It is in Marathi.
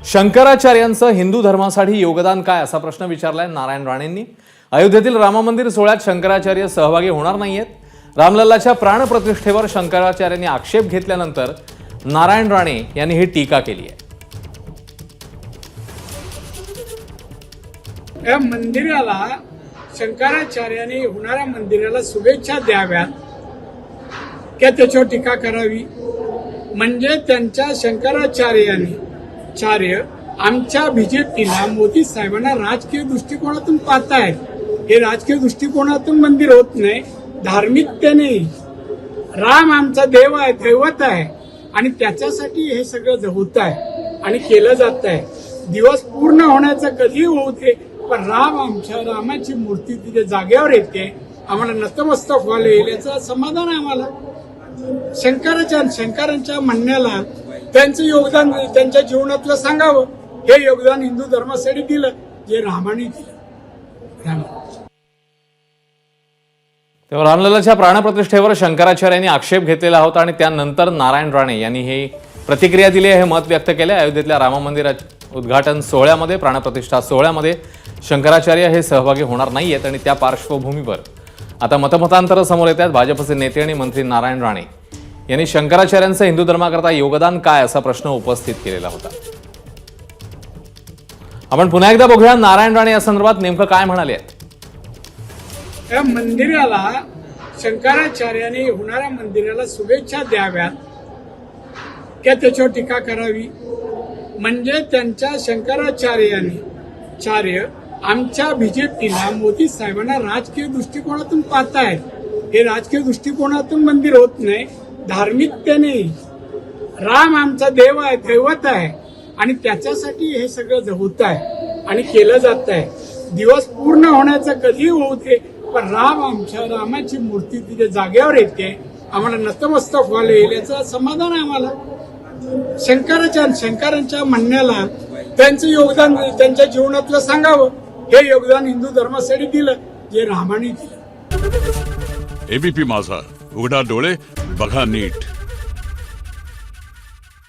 शंकराचार्यांचं हिंदू धर्मासाठी योगदान काय असा प्रश्न विचारलाय नारायण राणेंनी। अयोध्येतील राम मंदिर सोहळ्यात शंकराचार्य सहभागी होणार नाहीयेत। रामलल्लाच्या प्राणप्रतिष्ठेवर शंकराचार्यांनी आक्षेप घेतल्यानंतर नारायण राणे यांनी ही टीका केली आहे। या मंदिराला शंकराचार्यांनी होणाऱ्या मंदिराला शुभेच्छा द्याव्यात की त्याच्यावर टीका करावी। म्हणजे त्यांच्या शंकराचार्यांनी आमच्या बीजेपीला मोदी साहेबांना राजकीय दृष्टिकोनातून पाहतायत। हे राजकीय दृष्टिकोनातून मंदिर होत नाही, धार्मिकतेने राम आमचा देव आहे, दैवत आहे आणि त्याच्यासाठी हे सगळं होत आहे आणि केलं जात आहे। दिवस पूर्ण होण्याचा कधी होऊ दे, पण रामाची मूर्ती तिथे जागेवर येते, आम्हाला नतमस्तक व्हायला येईल याचं समाधान आहे आम्हाला। शंकरांच्या म्हणण्याला त्यांचं योगदान त्यांच्या जीवनातलं सांगावं। हे योगदान हिंदू धर्मासाठी दिलं जे रामाने दिलं। तेव्हा रामलल्लाच्या प्राणप्रतिष्ठेवर शंकराचार्यांनी आक्षेप घेतलेला होता आणि त्यानंतर नारायण राणे यांनी ही प्रतिक्रिया दिली आहे, हे मत व्यक्त केले। अयोध्येतल्या राम मंदिर उद्घाटन सोहळ्यामध्ये, प्राणप्रतिष्ठा सोहळ्यामध्ये शंकराचार्य हे सहभागी होणार नाहीयेत आणि त्या पार्श्वभूमीवर आता मतमतांतर समोर येत आहेत। भाजपचे नेते आणि मंत्री नारायण राणे यांनी शंकराचार्यांचं हिंदू धर्माकरता योगदान काय असा प्रश्न उपस्थित केलेला होता। आपण पुन्हा एकदा बघूया नारायण राणे या संदर्भात नेमकं काय म्हणाले आहेत। या मंदिराला शंकराचार्यांनी होणाऱ्या मंदिराला शुभेच्छा द्याव्यात की त्याच्यावर टीका करावी। म्हणजे त्यांच्या शंकराचार्यांनी आमच्या बीजेपीला मोदी साहेबांना राजकीय दृष्टिकोनातून पाहतायत। हे राजकीय दृष्टिकोनातून मंदिर होत नाही, धार्मिकतेने राम आमचा देव आहे, दैवत आहे आणि त्याच्यासाठी हे सगळं होत आहे आणि केलं जात आहे। दिवस पूर्ण होण्याचा कधी होऊ दे, पण रामाची मूर्ती तिथे जागेवर येते, आम्हाला नतमस्तक व्हायला येईल याचं समाधान आहे आम्हाला। शंकरांच्या म्हणण्याला त्यांचं योगदान त्यांच्या जीवनातलं सांगावं। हे योगदान हिंदू धर्मासाठी दिलं जे रामाने दिलं। एबीपी माझा, उघडा डोळे बघा नीट।